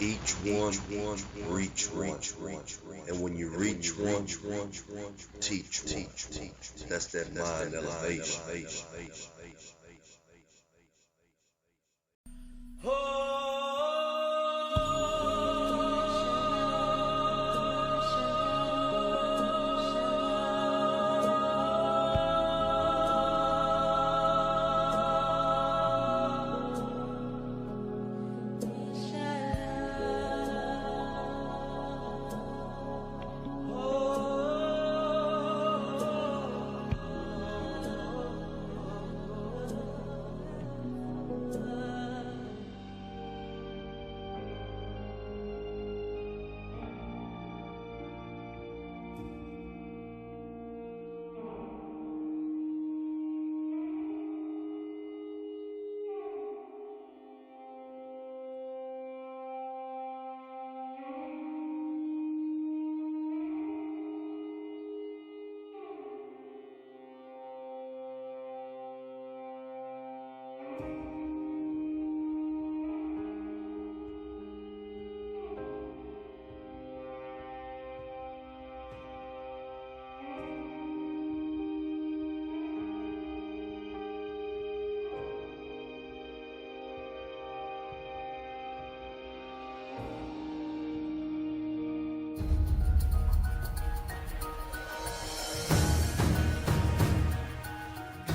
Each one, reach one. And when you reach one, teach one. That's that mind elevation.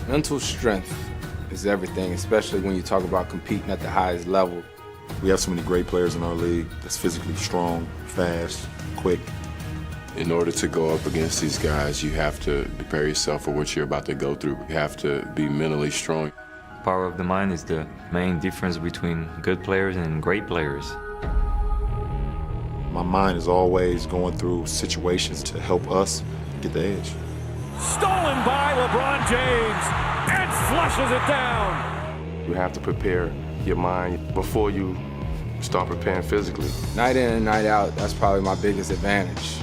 Mental strength is everything, especially when you talk about competing at the highest level. We have so many great players in our league that's physically strong, fast, quick. In order to go up against these guys, you have to prepare yourself for what you're about to go through. You have to be mentally strong. Power of the mind is the main difference between good players and great players. My mind is always going through situations to help us get the edge. Stolen by LeBron James and flushes it down. You have to prepare your mind before you start preparing physically. Night in and night out, that's probably my biggest advantage,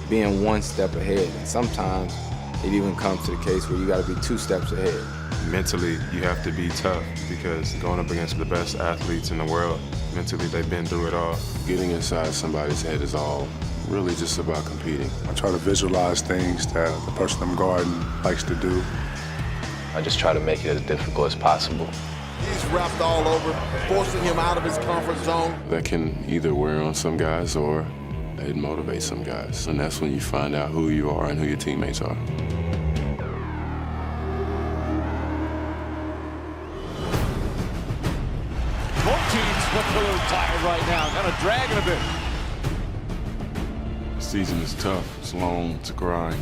being one step ahead. And sometimes it even comes to the case where you got to be 2 steps ahead. Mentally, you have to be tough because going up against the best athletes in the world, mentally they've been through it all. Getting inside somebody's head is all really just about competing. I try to visualize things that the person I'm guarding likes to do. I just try to make it as difficult as possible. He's wrapped all over, forcing him out of his comfort zone. That can either wear on some guys or it motivates some guys. And that's when you find out who you are and who your teammates are. Both teams look a little tired right now, kind of dragging a bit. The season is tough. It's long. It's a grind.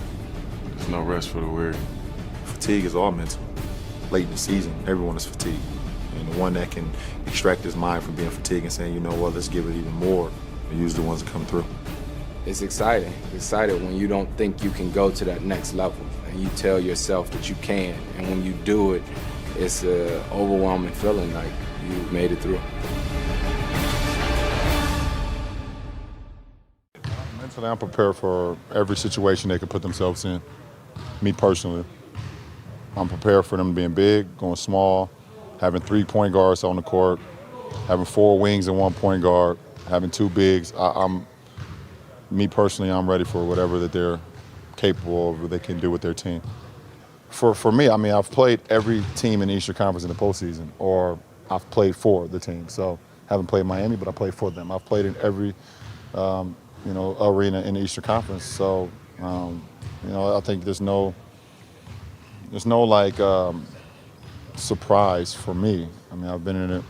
There's no rest for the weary. Fatigue is all mental. Late in the season, everyone is fatigued. And the one that can extract his mind from being fatigued and saying, you know what, let's give it even more, are usually the ones that come through. It's exciting. It's exciting when you don't think you can go to that next level and you tell yourself that you can. And when you do it, it's an overwhelming feeling like you made it through. Mentally, I'm prepared for every situation they could put themselves in. Me personally, I'm prepared for them being big, going small, having 3 point guards on the court, having 4 wings and 1 point guard, having 2 bigs. Me personally, I'm ready for whatever that they're capable of, or they can do with their team. For me, I mean, I've played every team in the Eastern Conference in the postseason, or I've played for the team. So, haven't played Miami, but I played for them. I've played in every, arena in the Eastern Conference. So, I think there's no surprise for me. I mean, I've been in it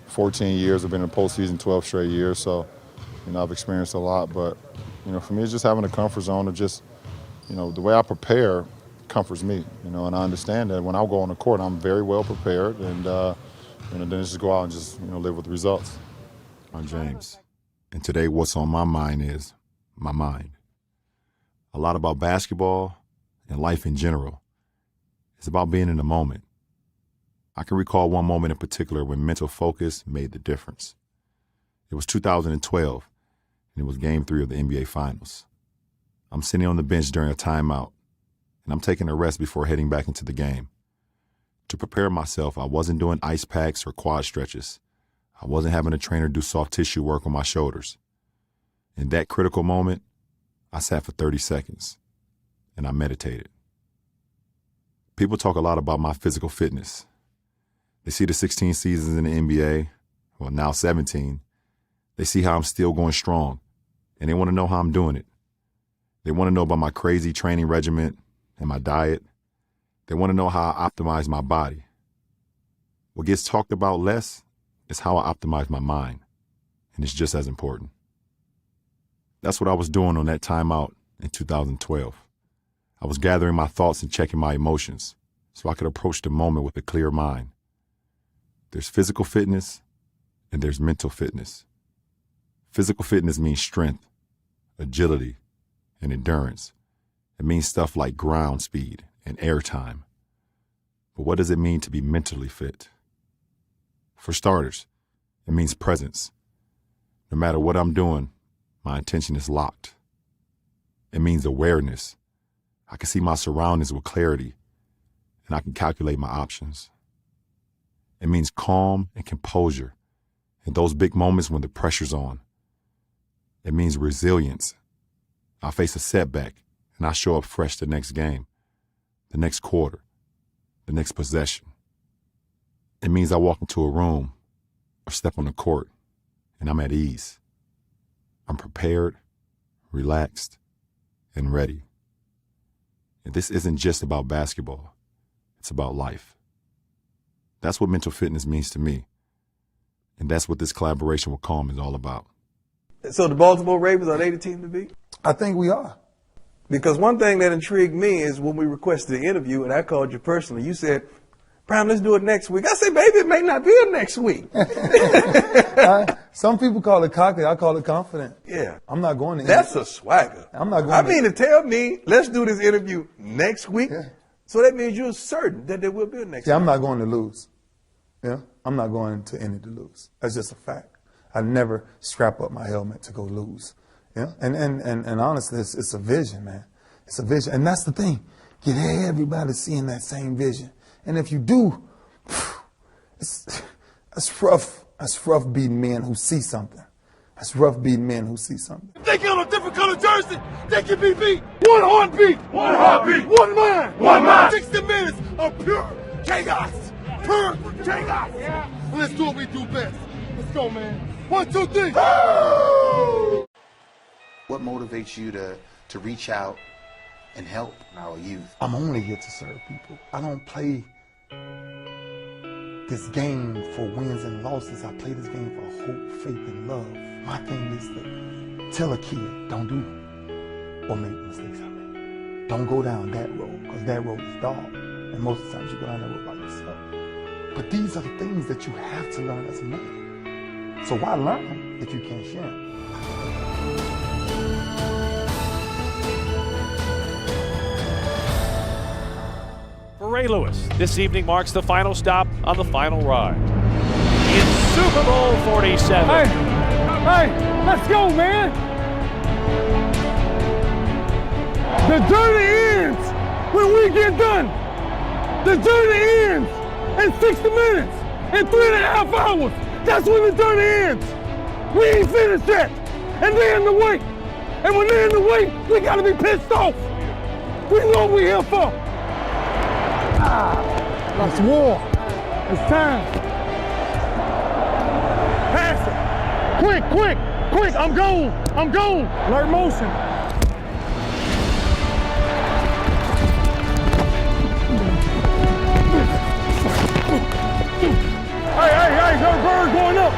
14 years. I've been in the postseason 12 straight years. So, I've experienced a lot. But, for me, it's just having a comfort zone of just, the way I prepare comforts me, and I understand that when I go on the court, I'm very well prepared, and then just go out and just, live with the results. I'm James, and today what's on my mind is my mind. A lot about basketball and life in general. It's about being in the moment. I can recall one moment in particular when mental focus made the difference. It was 2012, and it was Game 3 of the NBA Finals. I'm sitting on the bench during a timeout, and I'm taking a rest before heading back into the game. To prepare myself, I wasn't doing ice packs or quad stretches. I wasn't having a trainer do soft tissue work on my shoulders. In that critical moment, I sat for 30 seconds and I meditated. People talk a lot about my physical fitness. They see the 16 seasons in the NBA, well, now 17. They see how I'm still going strong, and they want to know how I'm doing it. They want to know about my crazy training regimen and my diet. They want to know how I optimize my body. What gets talked about less is how I optimize my mind, and it's just as important. That's what I was doing on that timeout in 2012. I was gathering my thoughts and checking my emotions so I could approach the moment with a clear mind. There's physical fitness and there's mental fitness. Physical fitness means strength, agility, and endurance. It means stuff like ground speed and air time. But what does it mean to be mentally fit? For starters, it means presence. No matter what I'm doing, my attention is locked. It means awareness. I can see my surroundings with clarity, and I can calculate my options. It means calm and composure in those big moments when the pressure's on. It means resilience. I face a setback, and I show up fresh the next game, the next quarter, the next possession. It means I walk into a room or step on the court, and I'm at ease. I'm prepared, relaxed, and ready. And this isn't just about basketball. It's about life. That's what mental fitness means to me. And that's what this collaboration with Calm is all about. So the Baltimore Ravens, are they the team to beat? I think we are. Because one thing that intrigued me is when we requested the interview, and I called you personally, you said, Prime, let's do it next week. I said, baby, it may not be a next week. Some people call it cocky. I call it confident. Yeah. I'm not going to. That's a swagger. I'm not going I mean, to tell me, let's do this interview next week. Yeah. So that means you're certain that there will be a next week. Yeah, I'm not going to lose. Yeah, I'm not going to any to lose. That's just a fact. I never strap up my helmet to go lose. Yeah, and honestly, it's a vision, man. It's a vision, and that's the thing. Get everybody seeing that same vision. And if you do, it's rough. That's rough beating men who see something. That's rough beating men who see something. If they get on a different color jersey, they can be beat. One heartbeat. One heartbeat. One mind. One mind. 60 minutes of pure chaos. Pure chaos. Yeah. And let's do what we do best. Let's go, man. 1, 2, 3. What motivates you to reach out and help our youth? I'm only here to serve people. I don't play this game for wins and losses. I play this game for hope, faith, and love. My thing is to tell a kid, don't do or make the mistakes I made. Don't go down that road, because that road is dark. And most of the times you go down that road by yourself. But these are the things that you have to learn as a man. So why learn them if you can't share them? For Ray Lewis, this evening marks the final stop on the final ride. It's Super Bowl 47. Hey, let's go, man. The journey ends when we get done. The journey ends in 60 minutes, in 3.5 hours. That's when the journey ends. We ain't finished yet. And they're in the way. And when they're in the way, we gotta be pissed off. We know what we're here for. It's war. It's time. Pass it. Quick, quick, quick. I'm gone. I'm gone. Alert motion. Hey, there's a bird going up.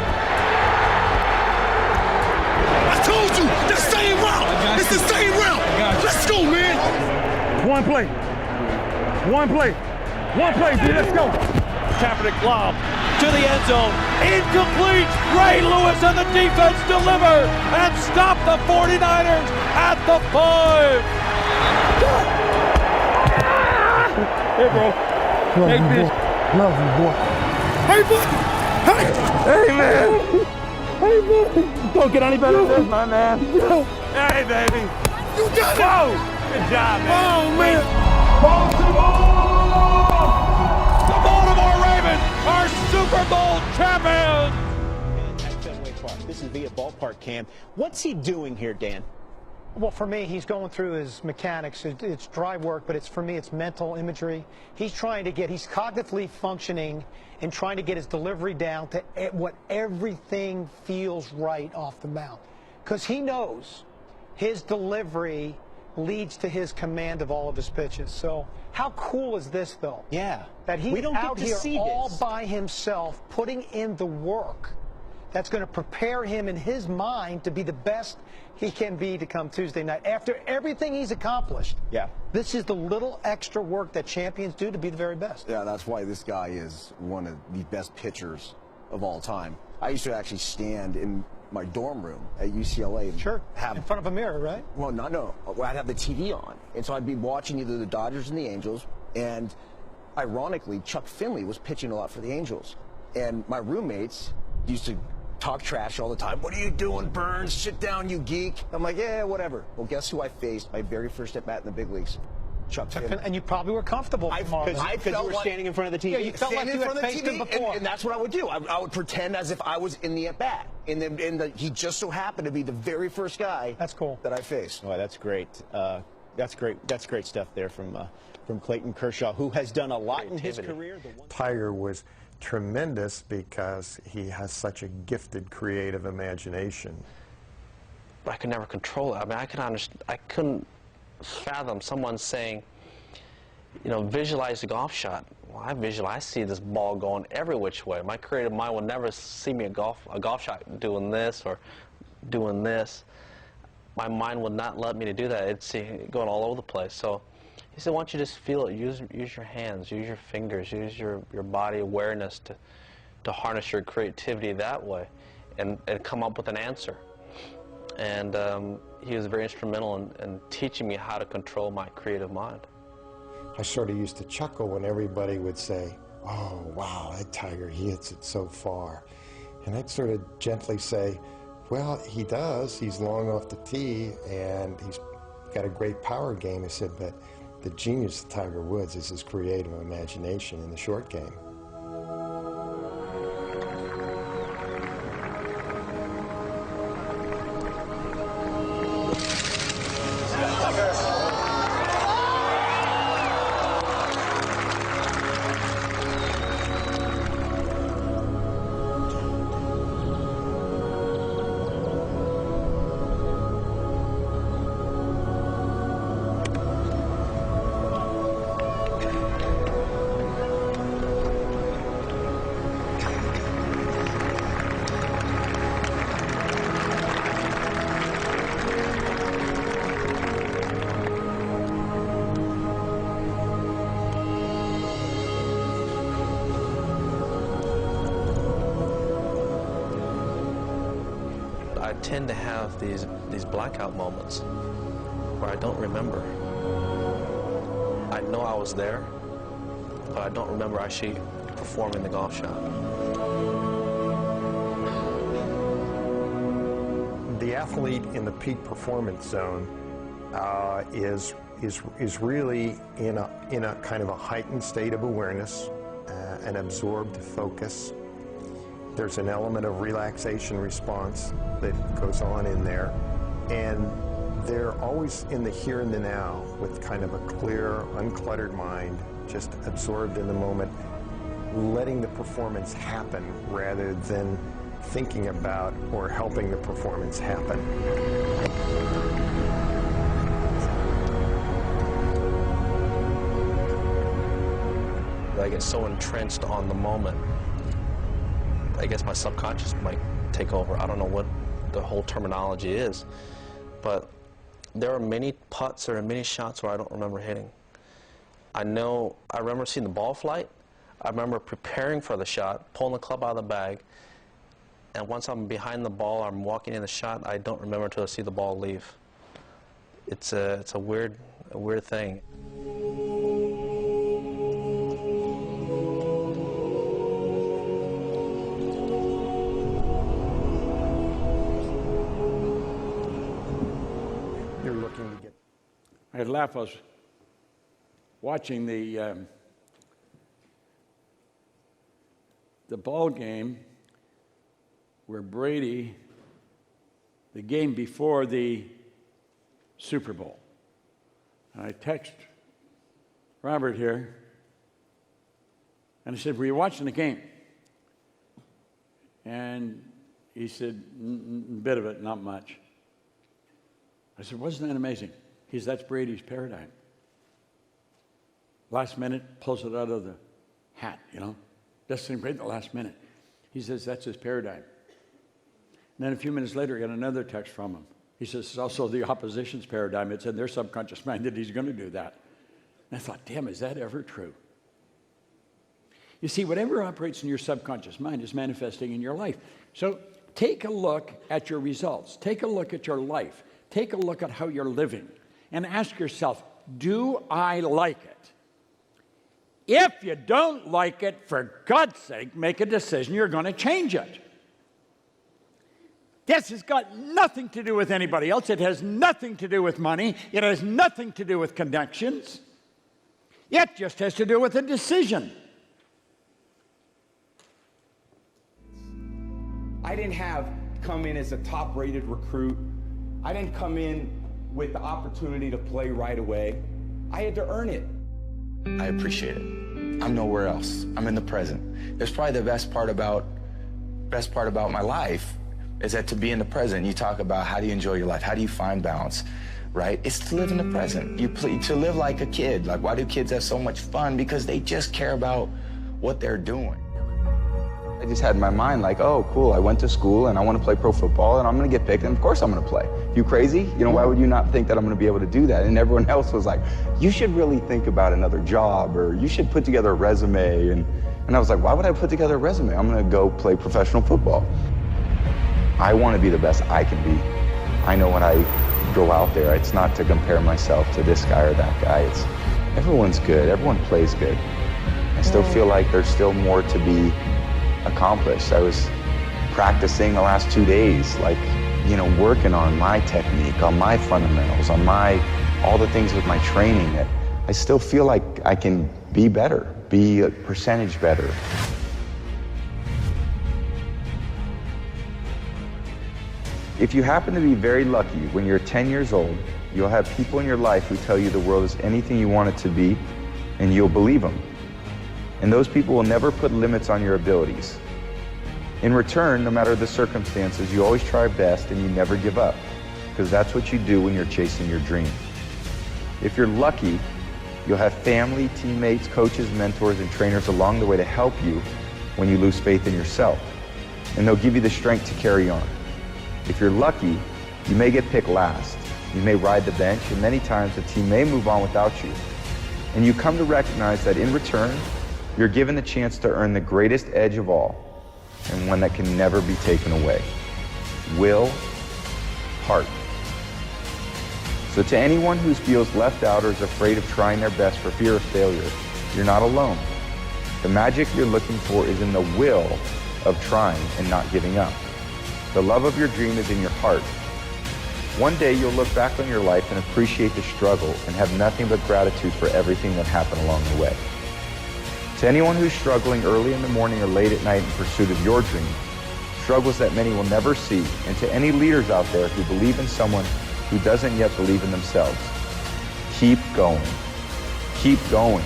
I told you, the same route. It's the same route. Let's go, man. One play. One play. One play, dude. Let's go. Kaepernick lob to the end zone. Incomplete. Ray Lewis and the defense deliver and stop the 49ers at the 5. Hey, bro. Take this. Love you, boy. Hey, boy. Hey. Hey, man. Hey, boy. Don't get any better than this, my man. Hey, baby. You got it. Whoa. Good job, man. Oh, man. The Baltimore Ravens are Super Bowl champions. This is Via Ballpark Cam. What's he doing here, Dan? Well, for me, he's going through his mechanics. It's dry work, but for me, it's mental imagery. He's cognitively functioning and trying to get his delivery down to what everything feels right off the mound. Because he knows his delivery leads to his command of all of his pitches. So how cool is this, though? Yeah. That he's we don't out get to here see all this. by himself, putting in the work that's going to prepare him in his mind to be the best he can be to come Tuesday night. After everything he's accomplished, this is the little extra work that champions do to be the very best. Yeah, that's why this guy is one of the best pitchers of all time. I used to actually stand in my dorm room at UCLA. Sure, in front of a mirror, right? Well, no. I'd have the TV on, and so I'd be watching either the Dodgers and the Angels, and ironically, Chuck Finley was pitching a lot for the Angels. And my roommates used to talk trash all the time. What are you doing, Burns? Sit down, you geek. I'm like, yeah, whatever. Well, guess who I faced my very first at-bat in the big leagues? Chuck Finley. And you probably were comfortable because you were standing in front of the TV. Yeah, you felt like you had faced him before. And that's what I would do. I would pretend as if I was in the at-bat. And he just so happened to be the very first guy that I faced. Well, that's great. That's great. That's great stuff there from Clayton Kershaw, who has done a lot in his career. Tiger was tremendous because he has such a gifted creative imagination. I could never control it. I mean, I couldn't fathom someone saying, you know, visualize the golf shot. Well, I see this ball going every which way. My creative mind will never see me a golf shot doing this or doing this. My mind would not let me to do that. It's going all over the place. So he said, why don't you just feel it? Use your hands, use your fingers, use your body awareness to harness your creativity that way and come up with an answer. And he was very instrumental in teaching me how to control my creative mind. I sort of used to chuckle when everybody would say, oh, wow, that Tiger, he hits it so far. And I'd sort of gently say, well, he does. He's long off the tee, and he's got a great power game. I said, but the genius of Tiger Woods is his creative imagination in the short game. I tend to have these blackout moments where I don't remember. I know I was there, but I don't remember actually performing the golf shot. The athlete in the peak performance zone is really in a kind of a heightened state of awareness, an absorbed focus. There's an element of relaxation response that goes on in there, and they're always in the here and the now with kind of a clear, uncluttered mind, just absorbed in the moment, letting the performance happen rather than thinking about or helping the performance happen. I get so entrenched on the moment. I guess my subconscious might take over. I don't know what the whole terminology is, but there are many putts or many shots where I don't remember hitting. I remember seeing the ball flight. I remember preparing for the shot, pulling the club out of the bag, and once I'm behind the ball, I'm walking in the shot, I don't remember until I see the ball leave. It's a weird thing. I'd laugh. I was watching the ball game where Brady the game before the Super Bowl. And I text Robert here, and I said, were you watching the game? And he said, a bit of it, not much. I said, wasn't that amazing? He said, that's Brady's paradigm. Last minute, pulls it out of the hat, you know. Does something great at the last minute. He says, that's his paradigm. And then a few minutes later, I got another text from him. He says, it's also the opposition's paradigm. It's in their subconscious mind that he's going to do that. And I thought, damn, is that ever true? You see, whatever operates in your subconscious mind is manifesting in your life. So take a look at your results. Take a look at your life. Take a look at how you're living. And ask yourself, do I like it? If you don't like it, for God's sake, make a decision you're going to change it. This has got nothing to do with anybody else. It has nothing to do with money. It has nothing to do with connections. It just has to do with a decision. I didn't come in as a top-rated recruit. I didn't come in with the opportunity to play right away. I had to earn it. I appreciate it. I'm nowhere else. I'm in the present. It's probably the best part about my life is that to be in the present. You talk about how do you enjoy your life? How do you find balance? Right? It's to live in the present. To live like a kid. Like, why do kids have so much fun? Because they just care about what they're doing. I just had in my mind like, oh, cool, I went to school and I want to play pro football and I'm going to get picked and of course I'm going to play. You crazy? You know, why would you not think that I'm going to be able to do that? And everyone else was like, you should really think about another job or you should put together a resume. And I was like, why would I put together a resume? I'm going to go play professional football. I want to be the best I can be. I know when I go out there, it's not to compare myself to this guy or that guy. It's everyone's good. Everyone plays good. I still feel like there's still more to be accomplished. I was practicing the last 2 days, like, you know, working on my technique, on my fundamentals, on all the things with my training that I still feel like I can be better, be a percentage better. If you happen to be very lucky when you're 10 years old, you'll have people in your life who tell you the world is anything you want it to be, and you'll believe them. And those people will never put limits on your abilities. In return, no matter the circumstances, you always try best and you never give up, because that's what you do when you're chasing your dream. If you're lucky, you'll have family, teammates, coaches, mentors, and trainers along the way to help you when you lose faith in yourself, and they'll give you the strength to carry on. If you're lucky, you may get picked last. You may ride the bench, and many times the team may move on without you. And you come to recognize that in return, you're given the chance to earn the greatest edge of all, and one that can never be taken away. Will, heart. So to anyone who feels left out or is afraid of trying their best for fear of failure, you're not alone. The magic you're looking for is in the will of trying and not giving up. The love of your dream is in your heart. One day you'll look back on your life and appreciate the struggle and have nothing but gratitude for everything that happened along the way. To anyone who's struggling early in the morning or late at night in pursuit of your dream, struggles that many will never see, and to any leaders out there who believe in someone who doesn't yet believe in themselves, keep going. Keep going,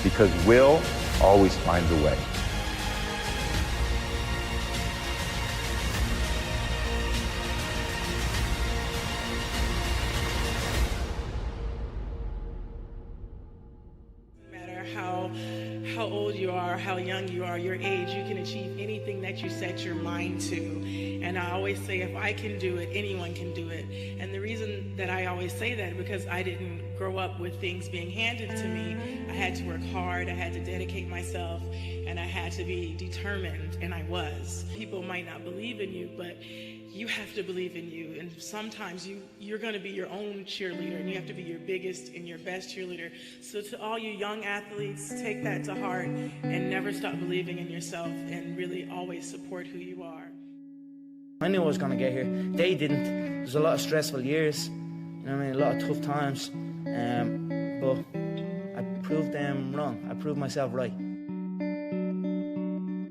because will always finds a way. How old you are, how young you are, your age, you can achieve anything that you set your mind to. And I always say, if I can do it, anyone can do it. And the reason that I always say that, because I didn't grow up with things being handed to me. I had to work hard, I had to dedicate myself, and I had to be determined, and I was. People might not believe in you, but you have to believe in you. And sometimes you're going to be your own cheerleader, and you have to be your biggest and your best cheerleader. So to all you young athletes, take that to heart and never stop believing in yourself, and really always support who you are. I knew I was going to get here. They didn't. There's a lot of stressful years, you know what I mean, a lot of tough times. But I proved them wrong. I proved myself right.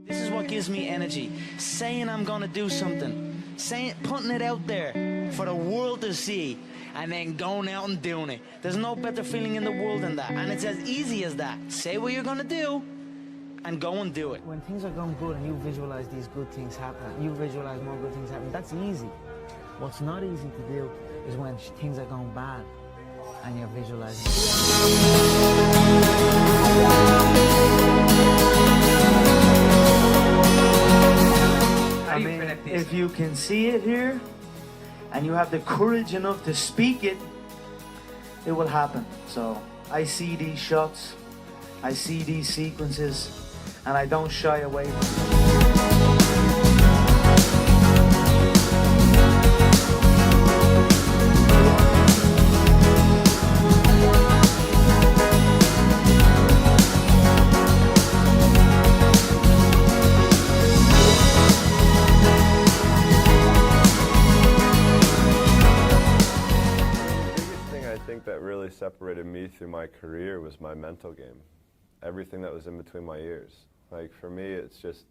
This is what gives me energy. Saying I'm going to do something. putting it out there for the world to see, and then going out and doing it. There's no better feeling in the world than that, and it's as easy as that. Say what you're gonna do, and go and do it. When things are going good and you visualize these good things happening, you visualize more good things happening, that's easy. What's not easy to do is when things are going bad and you're visualizing. I mean, if you can see it here and you have the courage enough to speak it, it will happen. So I see these shots, I see these sequences, and I don't shy away from them. That really separated me through my career was my mental game. Everything that was in between my ears. Like for me, it's just,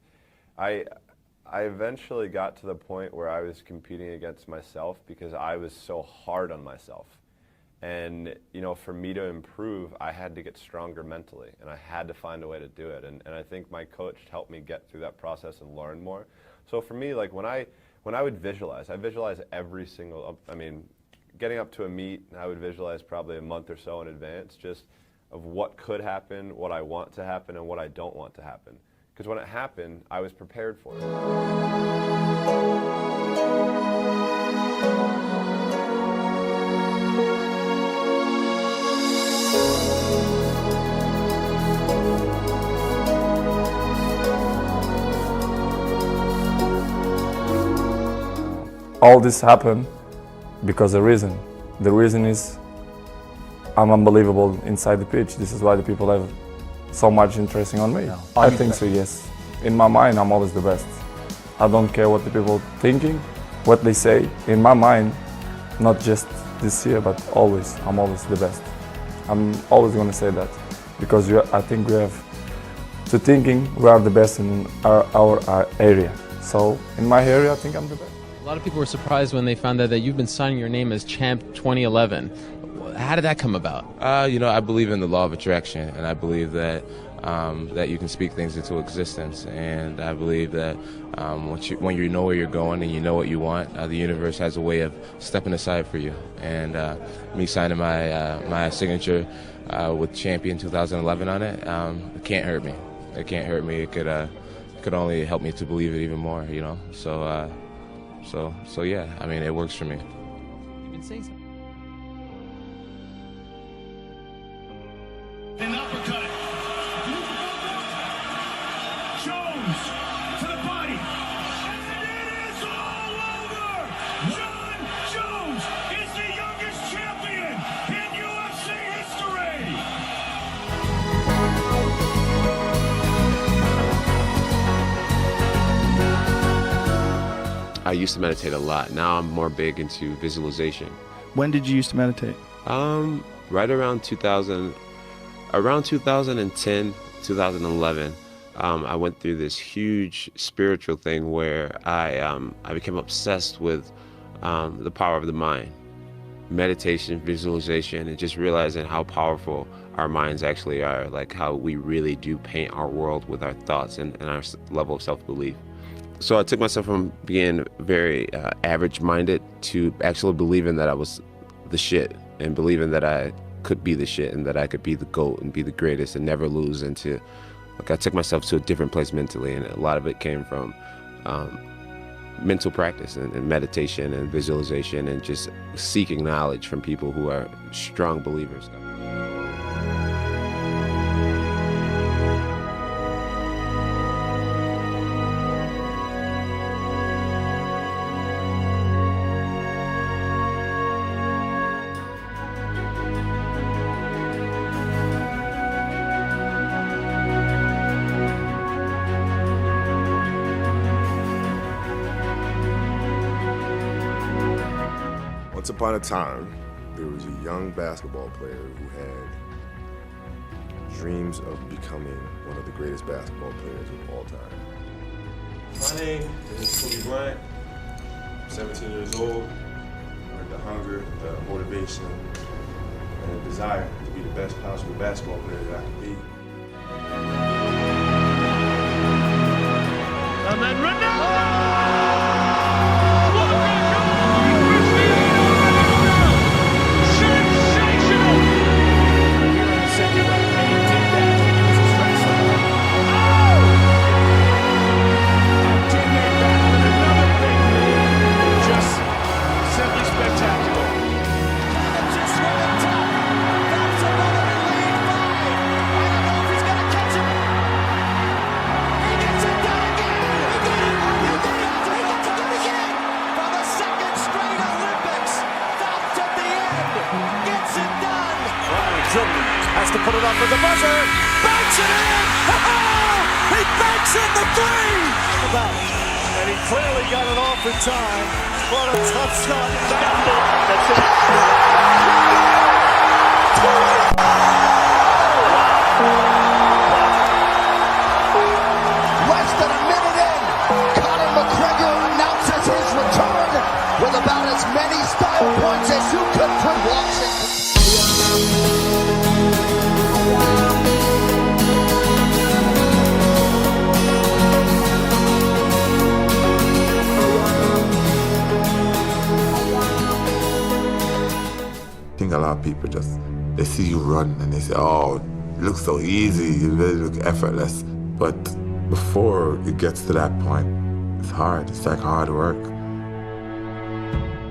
I eventually got to the point where I was competing against myself because I was so hard on myself. And, you know, for me to improve, I had to get stronger mentally, and I had to find a way to do it. And I think my coach helped me get through that process and learn more. So for me, like when I would visualize, I visualize every single, getting up to a meet, I would visualize probably a month or so in advance just of what could happen, what I want to happen, and what I don't want to happen. Because when it happened, I was prepared for it. All this happened because of the reason. The reason is I'm unbelievable inside the pitch. This is why the people have so much interest on me. I think so, yes. In my mind, I'm always the best. I don't care what the people thinking, what they say. In my mind, not just this year, but always, I'm always the best. I'm always going to say that because I think we have to thinking we are the best in our area. So in my area, I think I'm the best. A lot of people were surprised when they found out that you've been signing your name as Champ 2011. How did that come about? You know, I believe in the law of attraction, and I believe that that you can speak things into existence. And I believe that when you know where you're going and you know what you want, the universe has a way of stepping aside for you. And me signing my signature with Champion 2011 on it, it can't hurt me. It can't hurt me. It could only help me to believe it even more. You know, so yeah, I mean, it works for me. You've been saying something. An uppercut. Jones to the body. And it is all over. Jon Jones is the youngest champion in UFC history. I used to meditate a lot. Now I'm more big into visualization. When did you used to meditate? Right around 2000. Around 2010, 2011, I went through this huge spiritual thing where I became obsessed with the power of the mind, meditation, visualization, and just realizing how powerful our minds actually are, like how we really do paint our world with our thoughts and our level of self-belief. So I took myself from being very average-minded to actually believing that I was the shit and believing that I could be the shit and that I could be the GOAT and be the greatest and never lose. Into, like, I took myself to a different place mentally, and a lot of it came from mental practice and meditation and visualization and just seeking knowledge from people who are strong believers. Once upon a time, there was a young basketball player who had dreams of becoming one of the greatest basketball players of all time. My name is Kobe Bryant. 17 years old, with the hunger, the motivation, and the desire to be the best possible basketball player that I could be. And then Ronaldo! Has to put it up for the buzzer. Banks it in! He banks in the three! And he clearly got it off in time. What a tough shot. That's it. Less than a minute in, Conor McGregor announces his return with about as many style points as you could from Washington. I think a lot of people they see you run and they say, oh, it looks so easy, it really looks effortless. But before it gets to that point, it's hard. It's like hard work.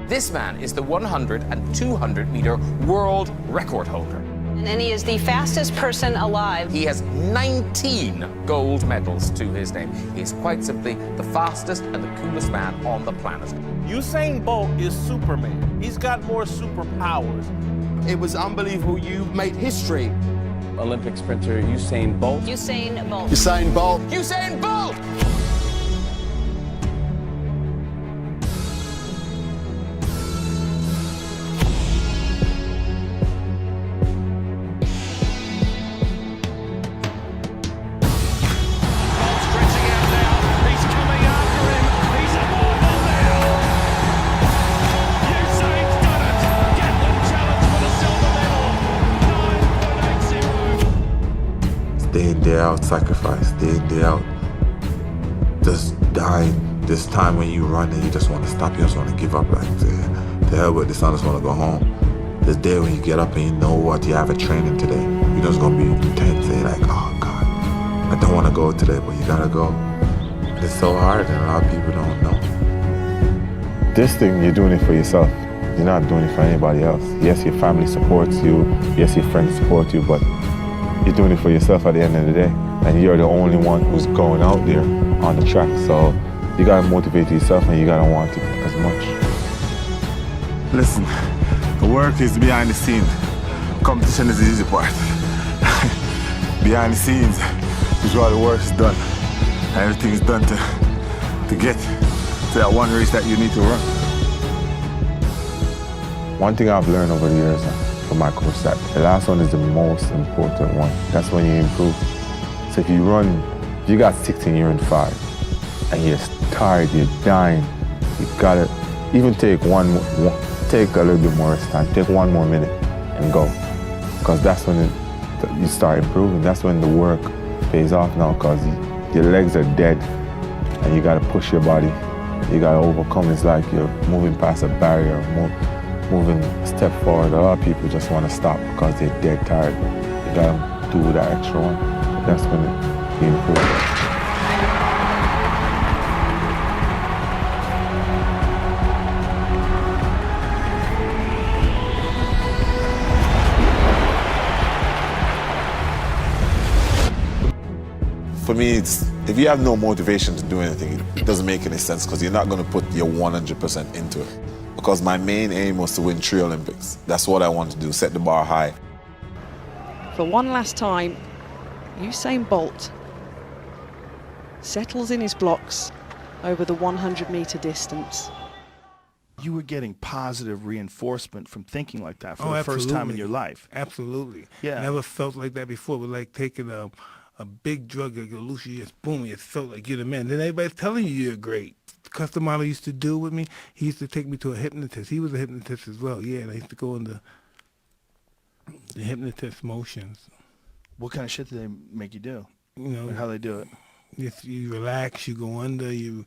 This man is the 100 and 200 meter world record holder. And he is the fastest person alive. He has 19 gold medals to his name. He is quite simply the fastest and the coolest man on the planet. Usain Bolt is Superman. He's got more superpowers. It was unbelievable. You made history. Olympic sprinter Usain Bolt. Usain Bolt. Usain Bolt. Usain Bolt! Day in, day out, sacrifice, day in, day out. Just dying. This time when you run and you just want to stop, you just want to give up, like, to hell with this, I just want to go home. This day when you get up and you know what, you have a training today. You're just going to be tense and like, oh God, I don't want to go today, but you gotta go. And it's so hard and a lot of people don't know. This thing, you're doing it for yourself. You're not doing it for anybody else. Yes, your family supports you. Yes, your friends support you, but you're doing it for yourself at the end of the day. And you're the only one who's going out there on the track. So you gotta motivate yourself and you gotta want it as much. Listen, the work is behind the scenes. Competition is the easy part. Behind the scenes is where the work is done. And everything is done to get to that one race that you need to run. One thing I've learned over the years from my coach, that the last one is the most important one. That's when you improve. So if you run, if you got 16, you're in 5, and you're tired, you're dying, you gotta even take take a little bit more rest time, take 1 more minute and go. Because that's when you start improving. That's when the work pays off now, because your legs are dead and you gotta push your body. You gotta overcome. It's like you're moving past a barrier, moving a step forward. A lot of people just want to stop because they're dead tired. You gotta do that extra one. That's when you improve. For me, it's if you have no motivation to do anything, it doesn't make any sense, because you're not going to put your 100% into it. Because my main aim was to win 3 Olympics. That's what I want to do, set the bar high. For one last time, Usain Bolt settles in his blocks over the 100-meter distance. You were getting positive reinforcement from thinking like that for the first time in your life. Absolutely. Yeah. Never felt like that before. It was like taking a big drug, like Lucy, just boom, it felt like you're the man. Then everybody's telling you you're great. Customato used to do with me, he used to take me to a hypnotist. He was a hypnotist as well, yeah, and I used to go into the hypnotist motions. What kind of shit do they make you do? You know, and how they do it? If you relax, you go under, you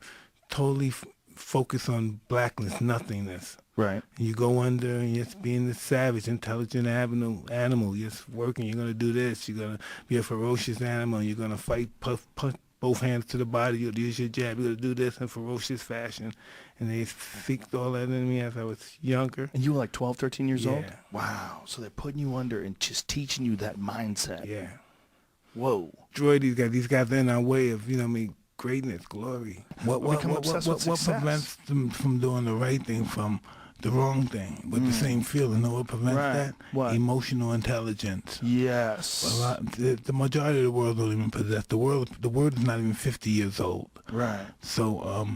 totally focus on blackness, nothingness. Right. You go under and you're just being this savage, intelligent animal. You're just working. You're going to do this. You're going to be a ferocious animal. You're going to fight, punch both hands to the body. You'll use your jab. You're going to do this in ferocious fashion. And they seeked all that in me as I was younger. And you were like 12, 13 years old? Yeah. Wow. So they're putting you under and just teaching you that mindset. Yeah. Whoa. Destroy these guys. These guys are in our way of, greatness, glory. What prevents them from doing the right thing from the wrong thing with the same feeling? Know what prevents that? What? Emotional intelligence. Yes. The majority of the world don't even possess the world. The world is not even 50 years old. Right. So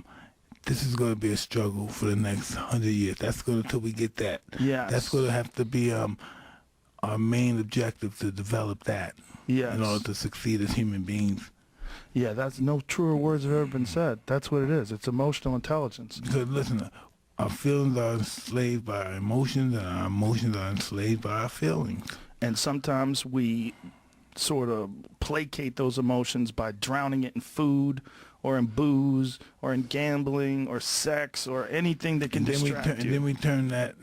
this is going to be a struggle for the next 100 years. That's going till we get that. Yes. That's going to have to be our main objective, to develop that. Yes. In order to succeed as human beings. Yeah, that's no truer words have ever been said. That's what it is. It's emotional intelligence. Because listen, our feelings are enslaved by our emotions, and our emotions are enslaved by our feelings. And sometimes we sort of placate those emotions by drowning it in food, or in booze, or in gambling, or sex, or anything that can distract you. And then we turn that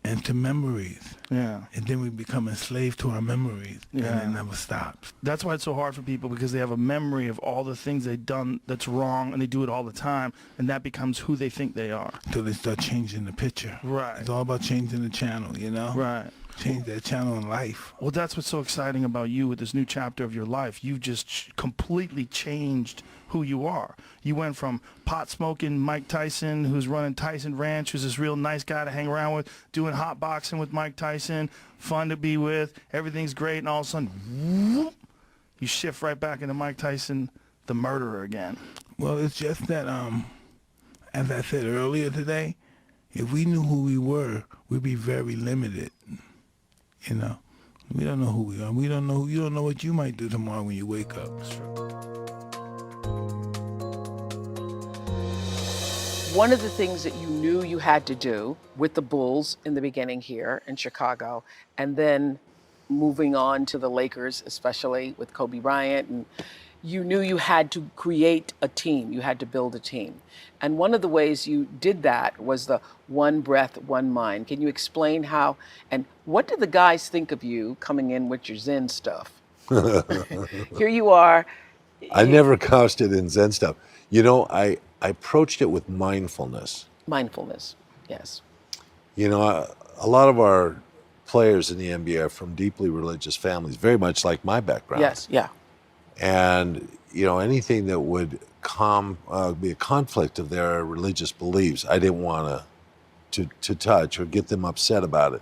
into memories. Yeah. And then we become enslaved to our memories. Yeah. And it never stops. That's why it's so hard for people, because they have a memory of all the things they've done that's wrong, and they do it all the time, and that becomes who they think they are. Until they start changing the picture. Right. It's all about changing the channel, Right. Change that channel in life. Well, that's what's so exciting about you with this new chapter of your life. You've just completely changed who you are. You went from pot-smoking Mike Tyson, who's running Tyson Ranch, who's this real nice guy to hang around with, doing hot boxing with Mike Tyson, fun to be with, everything's great, and all of a sudden, whoop, you shift right back into Mike Tyson, the murderer again. Well, it's just that, as I said earlier today, if we knew who we were, we'd be very limited. We don't know who we are. You don't know what you might do tomorrow when you wake up. One of the things that you knew you had to do with the Bulls in the beginning here in Chicago, and then moving on to the Lakers, especially with Kobe Bryant, and you knew you had to create a team. You had to build a team. And one of the ways you did that was the one breath, one mind. Can you explain how, and what did the guys think of you coming in with your Zen stuff? Here you are. I never couched it in Zen stuff. I approached it with mindfulness. Mindfulness, yes. A lot of our players in the NBA are from deeply religious families, very much like my background. Yes, yeah. And, anything that would be a conflict of their religious beliefs, I didn't want to touch or get them upset about it.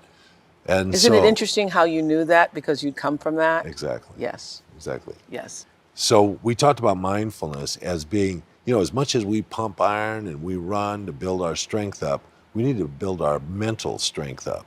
And Isn't it interesting how you knew that because you'd come from that? Exactly. Yes. Exactly. Yes. So we talked about mindfulness as being, as much as we pump iron and we run to build our strength up, we need to build our mental strength up.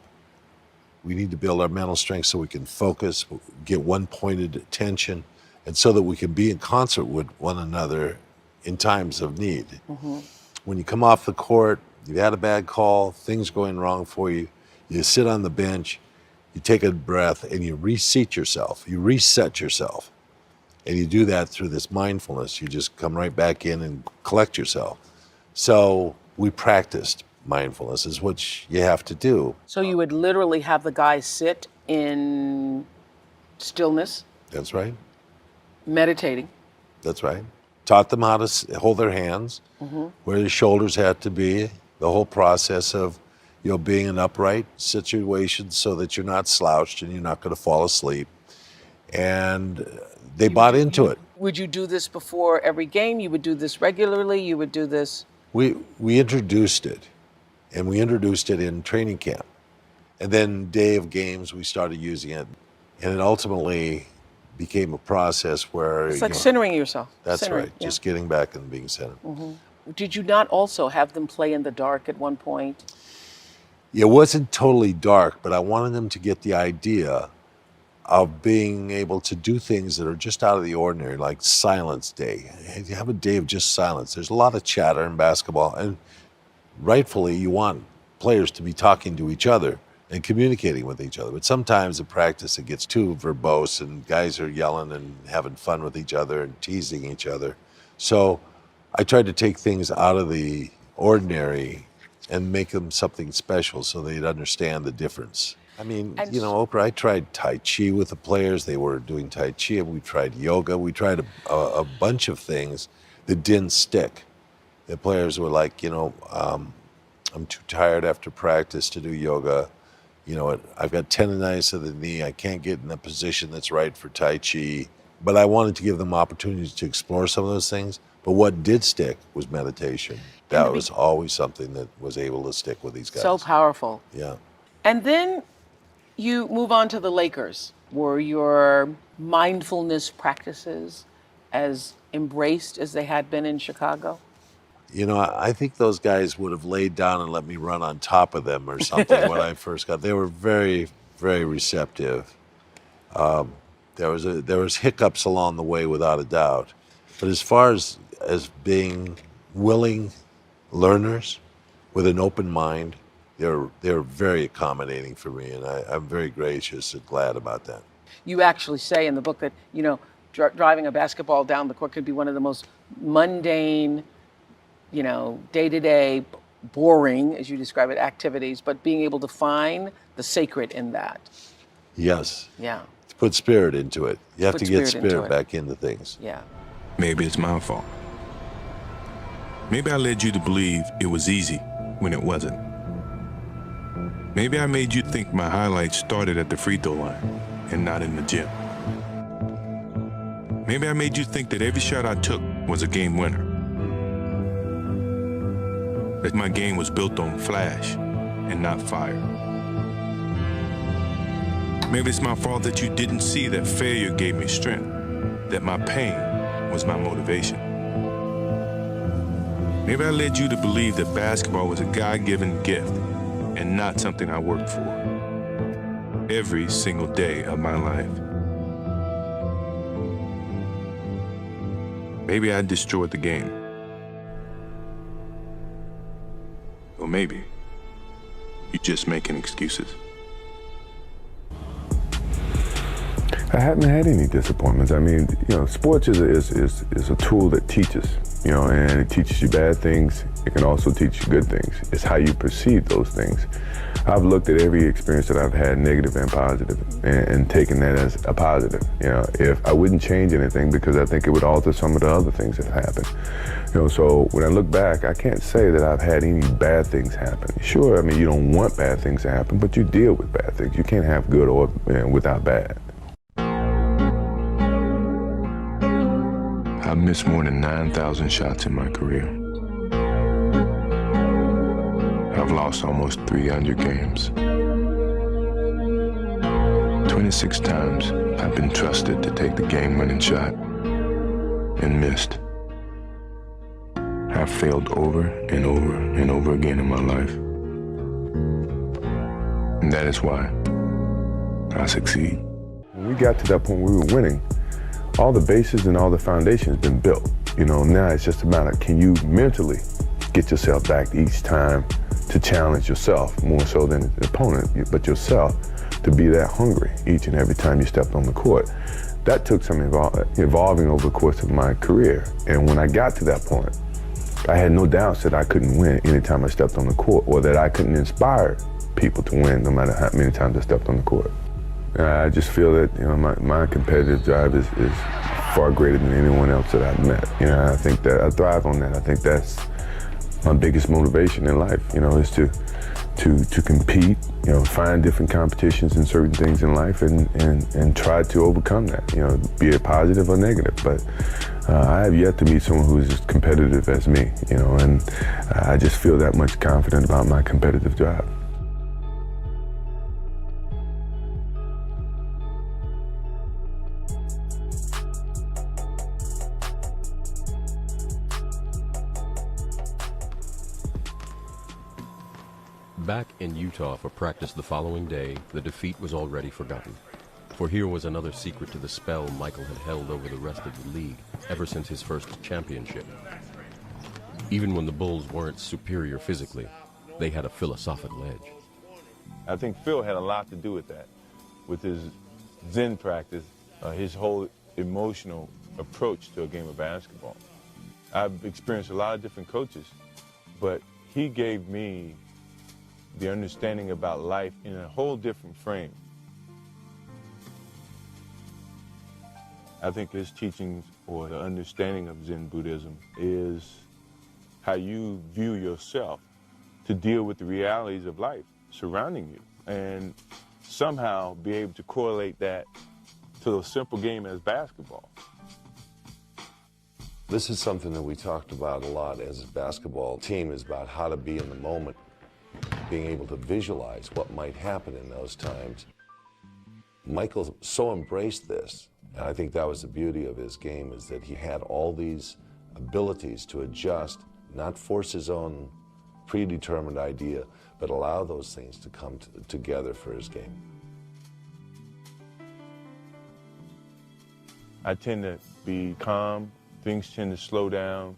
We need to build our mental strength so we can focus, get one-pointed attention, and so that we can be in concert with one another in times of need. Mm-hmm. When you come off the court, you've had a bad call, things going wrong for you, you sit on the bench, you take a breath, and you reset yourself. You reset yourself. And you do that through this mindfulness. You just come right back in and collect yourself. So we practiced mindfulness, is what you have to do. So you would literally have the guys sit in stillness, That's right. meditating. That's right. Taught them how to hold their hands, Mm-hmm. where their shoulders had to be, the whole process of, being in upright situations so that you're not slouched and you're not going to fall asleep. And they bought into it. Would you do this before every game? You would do this regularly? You would do this? We introduced it, and we introduced it in training camp. And then day of games, we started using it. And it ultimately became a process where... It's like centering yourself. That's Centering, right, yeah. just getting back and being centered. Mm-hmm. Did you not also have them play in the dark at one point? It wasn't totally dark, but I wanted them to get the idea of being able to do things that are just out of the ordinary, like silence day. You have a day of just silence. There's a lot of chatter in basketball, and rightfully you want players to be talking to each other and communicating with each other. But sometimes in practice it gets too verbose and guys are yelling and having fun with each other and teasing each other. So I tried to take things out of the ordinary and make them something special so they'd understand the difference. I mean, you know, Oprah, I tried Tai Chi with the players. They were doing Tai Chi, and we tried yoga. We tried a bunch of things that didn't stick. The players were like, you know, I'm too tired after practice to do yoga. You know, I've got tendonitis of the knee. I can't get in a position that's right for Tai Chi. But I wanted to give them opportunities to explore some of those things. But what did stick was meditation. That was always something that was able to stick with these guys. So powerful. Yeah. And then you move on to the Lakers. Were your mindfulness practices as embraced as they had been in Chicago? You know, I think those guys would have laid down and let me run on top of them or something when I first got. They were very, very receptive. There was hiccups along the way, without a doubt. But as far as being willing learners with an open mind, they're very accommodating for me, and I'm very gracious and glad about that. You actually say in the book that, you know, driving a basketball down the court could be one of the most mundane, you know, day-to-day, boring, as you describe it, activities, but being able to find the sacred in that. Yes. Yeah. To put spirit into it. You have Put to get spirit into spirit it. back into things. Yeah. Maybe it's my fault. Maybe I led you to believe it was easy when it wasn't. Maybe I made you think my highlights started at the free throw line and not in the gym. Maybe I made you think that every shot I took was a game winner. That my game was built on flash and not fire. Maybe it's my fault that you didn't see that failure gave me strength, that my pain was my motivation. Maybe I led you to believe that basketball was a God-given gift and not something I worked for every single day of my life. Maybe I destroyed the game. Or maybe you're just making excuses. I haven't had any disappointments. I mean, you know, sports is a tool that teaches, you know, and it teaches you bad things. It can also teach you good things. It's how you perceive those things. I've looked at every experience that I've had, negative and positive, and taken that as a positive. You know, if I wouldn't change anything because I think it would alter some of the other things that happened. You know, so when I look back, I can't say that I've had any bad things happen. Sure, I mean, you don't want bad things to happen, but you deal with bad things. You can't have good or without bad. I've missed more than 9,000 shots in my career. I've lost almost 300 games. 26 times I've been trusted to take the game-winning shot and missed. I've failed over and over and over again in my life. And that is why I succeed. When we got to that point where we were winning, all the bases and all the foundations been built. You know, now it's just a matter of, can you mentally get yourself back each time to challenge yourself, more so than the opponent, but yourself, to be that hungry each and every time you stepped on the court. That took some evolving over the course of my career. And when I got to that point, I had no doubts that I couldn't win anytime I stepped on the court, or that I couldn't inspire people to win no matter how many times I stepped on the court. I just feel that, you know, my competitive drive is far greater than anyone else that I've met. You know, I think that I thrive on that. I think that's my biggest motivation in life, you know, is to compete, you know, find different competitions and certain things in life and try to overcome that, you know, be it positive or negative. But I have yet to meet someone who's as competitive as me, you know, and I just feel that much confident about my competitive drive. Back in Utah for practice the following day, the defeat was already forgotten. For here was another secret to the spell Michael had held over the rest of the league ever since his first championship. Even when the Bulls weren't superior physically, they had a philosophical edge. I think Phil had a lot to do with that, with his Zen practice, his whole emotional approach to a game of basketball. I've experienced a lot of different coaches, but he gave me the understanding about life in a whole different frame. I think his teachings, or the understanding of Zen Buddhism, is how you view yourself to deal with the realities of life surrounding you, and somehow be able to correlate that to a simple game as basketball. This is something that we talked about a lot as a basketball team, is about how to be in the moment, being able to visualize what might happen in those times. Michael so embraced this, and I think that was the beauty of his game, is that he had all these abilities to adjust, not force his own predetermined idea, but allow those things to come together for his game. I tend to be calm. Things tend to slow down.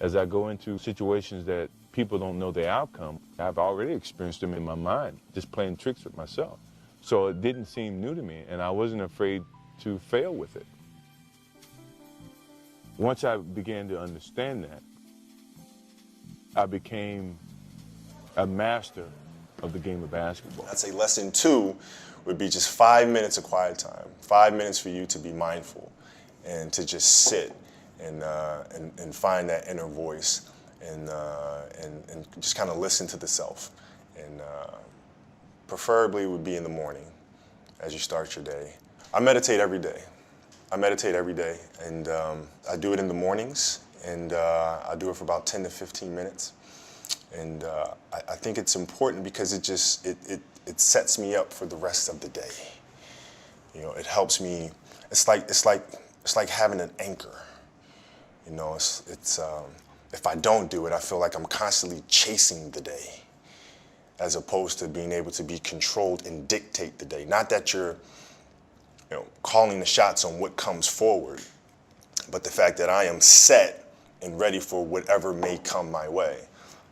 As I go into situations that people don't know the outcome, I've already experienced them in my mind, just playing tricks with myself. So it didn't seem new to me, and I wasn't afraid to fail with it. Once I began to understand that, I became a master of the game of basketball. I'd say lesson 2 would be just 5 minutes of quiet time, 5 minutes for you to be mindful and to just sit and find that inner voice and just kind of listen to the self. And preferably would be in the morning as you start your day. I meditate every day. And I do it in the mornings, and I do it for about 10 to 15 minutes. And I think it's important because it sets me up for the rest of the day. You know, it helps me. It's like having an anchor. You know, if I don't do it, I feel like I'm constantly chasing the day, as opposed to being able to be controlled and dictate the day. Not that you're, you know, calling the shots on what comes forward, but the fact that I am set and ready for whatever may come my way.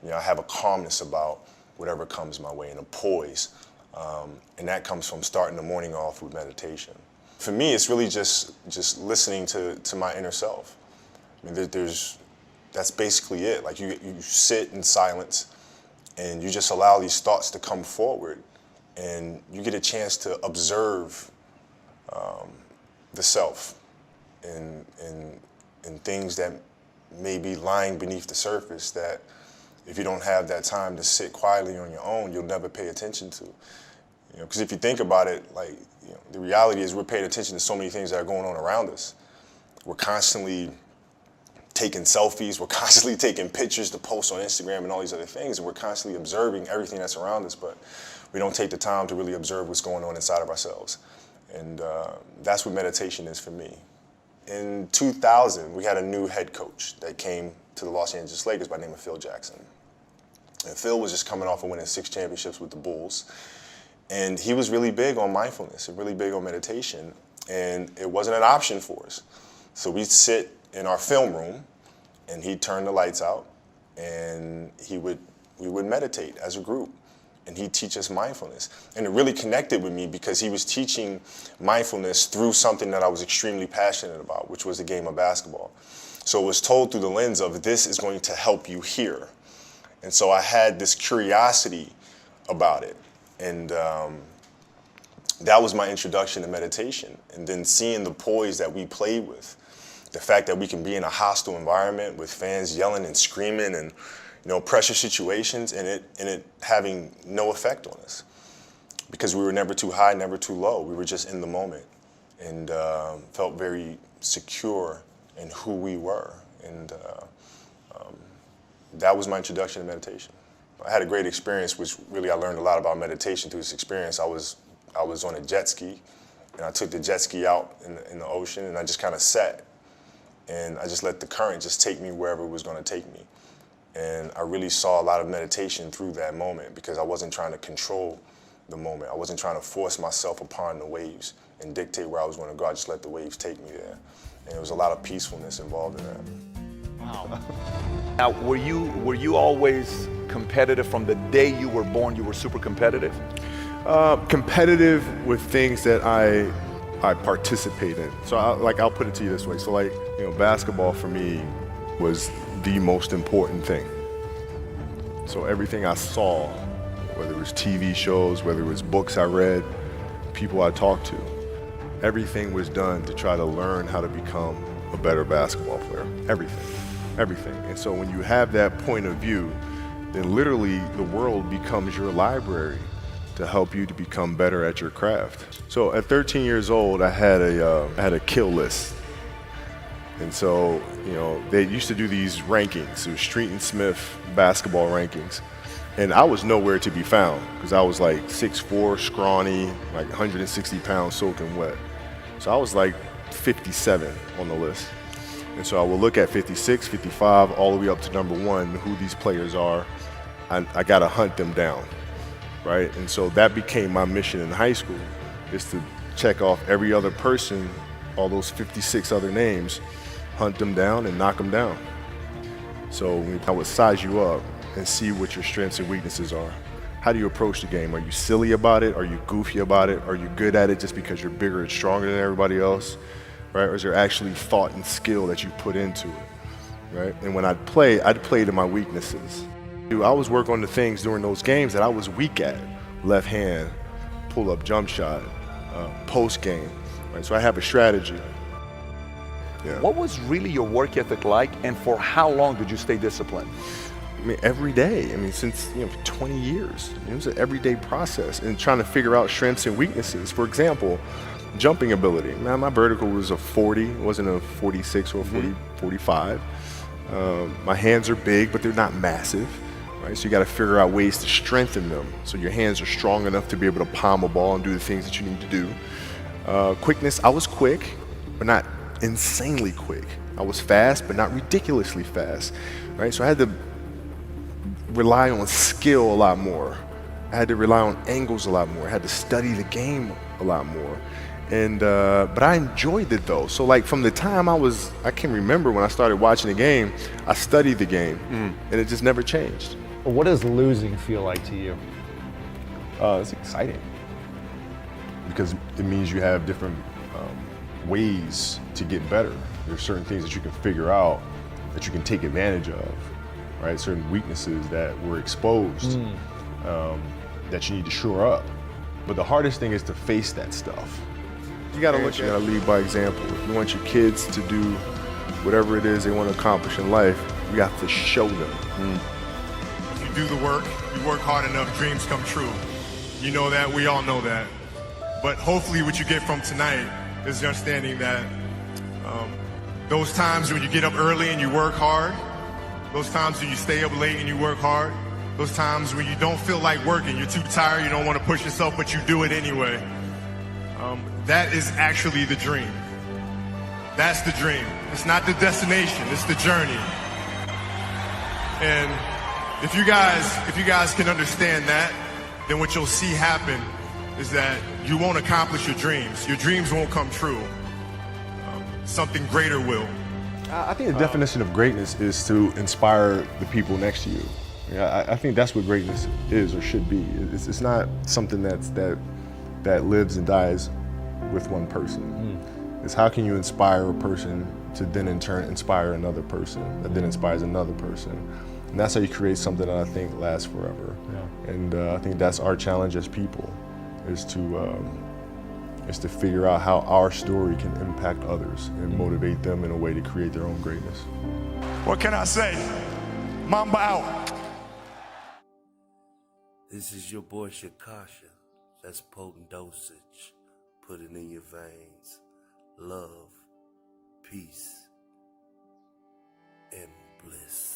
You know, I have a calmness about whatever comes my way and a poise, and that comes from starting the morning off with meditation. For me, it's really just listening to my inner self. I mean, that's basically it. Like you sit in silence, and you just allow these thoughts to come forward, and you get a chance to observe the self and things that may be lying beneath the surface that if you don't have that time to sit quietly on your own, you'll never pay attention to. You know, because if you think about it, like, you know, the reality is we're paying attention to so many things that are going on around us. We're constantly taking selfies, we're constantly taking pictures to post on Instagram and all these other things, and we're constantly observing everything that's around us, but we don't take the time to really observe what's going on inside of ourselves. And that's what meditation is for me. In 2000, we had a new head coach that came to the Los Angeles Lakers by the name of Phil Jackson. And Phil was just coming off of winning 6 championships with the Bulls. And he was really big on mindfulness and really big on meditation. And it wasn't an option for us. So we'd sit in our film room, and he'd turn the lights out, and we would meditate as a group. And he'd teach us mindfulness. And it really connected with me because he was teaching mindfulness through something that I was extremely passionate about, which was the game of basketball. So it was told through the lens of, this is going to help you here. And so I had this curiosity about it. And that was my introduction to meditation. And then seeing the poise that we played with, the fact that we can be in a hostile environment with fans yelling and screaming and, you know, pressure situations, and it having no effect on us, because we were never too high, never too low. We were just in the moment, and felt very secure in who we were. And that was my introduction to meditation. I had a great experience, which really I learned a lot about meditation through this experience. I was on a jet ski, and I took the jet ski out in the ocean, and I just kind of sat, and I just let the current just take me wherever it was going to take me. And I really saw a lot of meditation through that moment, because I wasn't trying to control the moment. I wasn't trying to force myself upon the waves and dictate where I was going to go. I just let the waves take me there. And there was a lot of peacefulness involved in that. Wow. Now, were you always competitive from the day you were born? You were super competitive? Competitive with things that I participate in. So I'll put it to you this way. So basketball for me was the most important thing. So everything I saw, whether it was TV shows, whether it was books I read, people I talked to, everything was done to try to learn how to become a better basketball player. Everything. And so when you have that point of view, then literally the world becomes your library to help you to become better at your craft. So at 13 years old, I had a kill list. And so, they used to do these rankings. It was Street and Smith basketball rankings. And I was nowhere to be found because I was like 6'4", scrawny, like 160 pounds soaking wet. So I was like 57 on the list. And so I will look at 56, 55, all the way up to number 1, who these players are. I got to hunt them down, right? And so that became my mission in high school, is to check off every other person, all those 56 other names, hunt them down and knock them down. So I would size you up and see what your strengths and weaknesses are. How do you approach the game? Are you silly about it? Are you goofy about it? Are you good at it just because you're bigger and stronger than everybody else? Right? Or is there actually thought and skill that you put into it? Right? And when I'd play to my weaknesses. I always work on the things during those games that I was weak at. Left hand, pull up jump shot, post game. Right? So I have a strategy. Yeah. What was really your work ethic like, and for how long did you stay disciplined? I mean, every day. I mean, since 20 years. It was an everyday process and trying to figure out strengths and weaknesses. For example, jumping ability. Man, my vertical was a 40, it wasn't a 46 or a 45. My hands are big, but they're not massive. Right? So you got to figure out ways to strengthen them so your hands are strong enough to be able to palm a ball and do the things that you need to do. Quickness, I was quick, but not insanely quick. I was fast, but not ridiculously fast. Right? So I had to rely on skill a lot more. I had to rely on angles a lot more. I had to study the game a lot more. And but I enjoyed it though. So like from the time I can remember when I started watching the game, I studied the game, and it just never changed. What does losing feel like to you? It's exciting because it means you have different ways to get better. There's certain things that you can figure out that you can take advantage of, right? Certain weaknesses that were exposed that you need to shore up. But the hardest thing is to face that stuff. You gotta lead by example. If you want your kids to do whatever it is they want to accomplish in life, you have to show them. If you do the work, you work hard enough, dreams come true. You know that, we all know that. But hopefully what you get from tonight is the understanding that those times when you get up early and you work hard, those times when you stay up late and you work hard, those times when you don't feel like working, you're too tired, you don't want to push yourself, but you do it anyway. That is actually the dream. That's the dream. It's not the destination, it's the journey. And if you guys can understand that, then what you'll see happen is that you won't accomplish your dreams. Your dreams won't come true. Something greater will. I think the definition of greatness is to inspire the people next to you. I think that's what greatness is or should be. It's not something that lives and dies with one person. It's how can you inspire a person to then in turn inspire another person that then inspires another person. And that's how you create something that I think lasts forever. Yeah. And I think that's our challenge as people, is to figure out how our story can impact others and motivate them in a way to create their own greatness. What can I say? Mamba out. This is your boy Shakasha. That's potent dosage. Put it in your veins. Love, peace, and bliss.